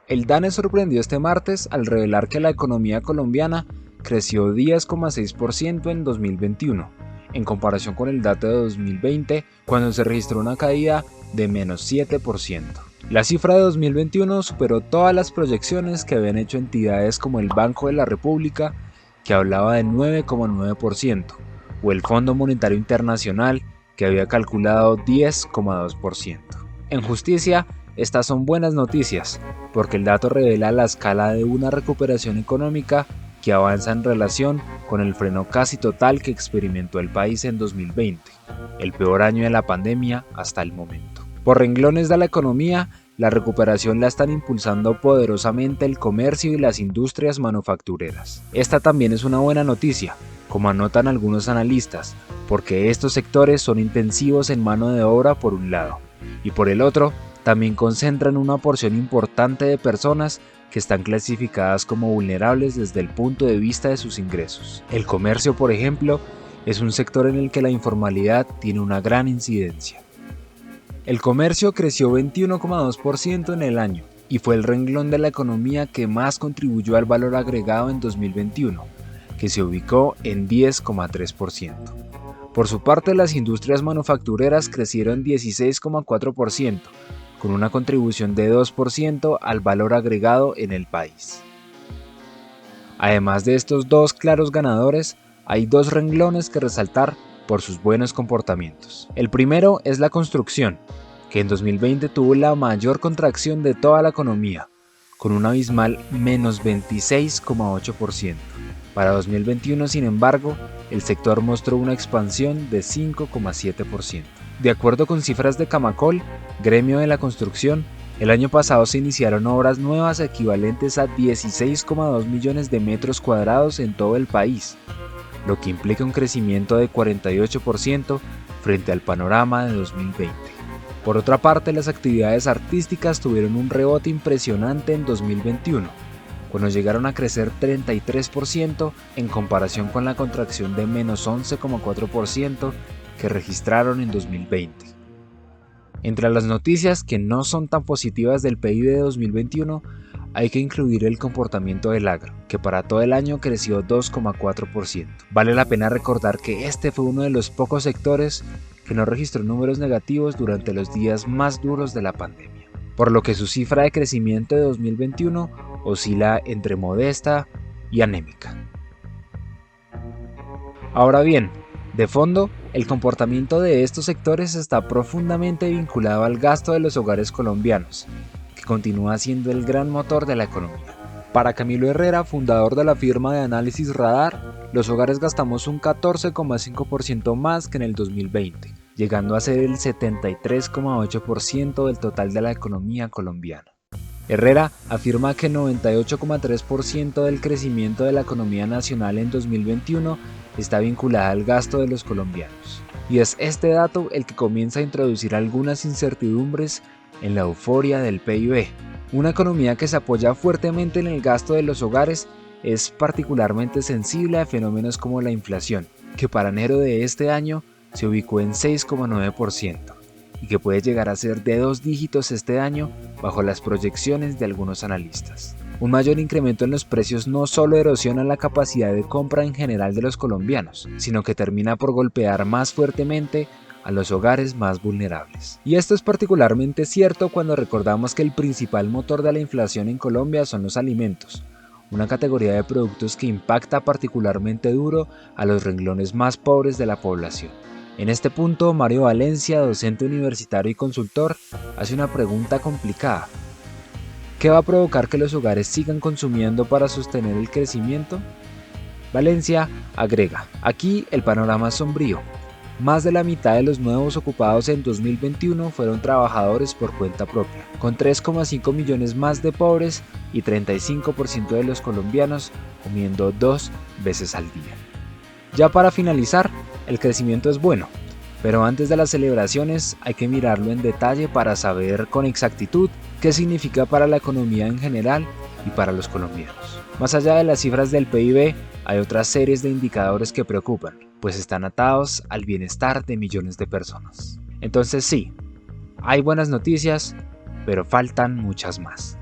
El DANE sorprendió este martes al revelar que la economía colombiana creció 10,6% en 2021, en comparación con el dato de 2020, cuando se registró una caída de menos 7%. La cifra de 2021 superó todas las proyecciones que habían hecho entidades como el Banco de la República, que hablaba de 9,9%, o el Fondo Monetario Internacional, que había calculado 10,2%. En justicia, estas son buenas noticias, porque el dato revela la escala de una recuperación económica que avanza en relación con el freno casi total que experimentó el país en 2020, el peor año de la pandemia hasta el momento. Por renglones de la economía, la recuperación la están impulsando poderosamente el comercio y las industrias manufactureras. Esta también es una buena noticia, como anotan algunos analistas, porque estos sectores son intensivos en mano de obra por un lado, y por el otro, también concentran una porción importante de personas que están clasificadas como vulnerables desde el punto de vista de sus ingresos. El comercio, por ejemplo, es un sector en el que la informalidad tiene una gran incidencia. El comercio creció 21,2% en el año y fue el renglón de la economía que más contribuyó al valor agregado en 2021, que se ubicó en 10,3%. Por su parte, las industrias manufactureras crecieron 16,4%, con una contribución de 2% al valor agregado en el país. Además de estos dos claros ganadores, hay dos renglones que resaltar por sus buenos comportamientos. El primero es la construcción, que en 2020 tuvo la mayor contracción de toda la economía, con un abismal menos 26,8%. Para 2021, sin embargo, el sector mostró una expansión de 5,7%. De acuerdo con cifras de Camacol, gremio de la construcción, el año pasado se iniciaron obras nuevas equivalentes a 16,2 millones de metros cuadrados en todo el país, lo que implica un crecimiento de 48% frente al panorama de 2020. Por otra parte, las actividades artísticas tuvieron un rebote impresionante en 2021, cuando llegaron a crecer 33% en comparación con la contracción de menos 11,4% que registraron en 2020. Entre las noticias que no son tan positivas del PIB de 2021, hay que incluir el comportamiento del agro, que para todo el año creció 2,4%. Vale la pena recordar que este fue uno de los pocos sectores que no registró números negativos durante los días más duros de la pandemia, por lo que su cifra de crecimiento de 2021 oscila entre modesta y anémica. Ahora bien, de fondo, el comportamiento de estos sectores está profundamente vinculado al gasto de los hogares colombianos, que continúa siendo el gran motor de la economía. Para Camilo Herrera, fundador de la firma de análisis Radar, los hogares gastamos un 14,5% más que en el 2020, llegando a ser el 73,8% del total de la economía colombiana. Herrera afirma que 98,3% del crecimiento de la economía nacional en 2021 está vinculada al gasto de los colombianos. Y es este dato el que comienza a introducir algunas incertidumbres en la euforia del PIB. Una economía que se apoya fuertemente en el gasto de los hogares es particularmente sensible a fenómenos como la inflación, que para enero de este año se ubicó en 6,9%. y que puede llegar a ser de 2 dígitos este año bajo las proyecciones de algunos analistas. Un mayor incremento en los precios no solo erosiona la capacidad de compra en general de los colombianos, sino que termina por golpear más fuertemente a los hogares más vulnerables. Y esto es particularmente cierto cuando recordamos que el principal motor de la inflación en Colombia son los alimentos, una categoría de productos que impacta particularmente duro a los renglones más pobres de la población. En este punto, Mario Valencia, docente universitario y consultor, hace una pregunta complicada. ¿Qué va a provocar que los hogares sigan consumiendo para sostener el crecimiento? Valencia agrega, aquí el panorama es sombrío. Más de la mitad de los nuevos ocupados en 2021 fueron trabajadores por cuenta propia, con 3,5 millones más de pobres y 35% de los colombianos comiendo 2 veces al día. Ya para finalizar, el crecimiento es bueno, pero antes de las celebraciones hay que mirarlo en detalle para saber con exactitud qué significa para la economía en general y para los colombianos. Más allá de las cifras del PIB, hay otras series de indicadores que preocupan, pues están atados al bienestar de millones de personas. Entonces sí, hay buenas noticias, pero faltan muchas más.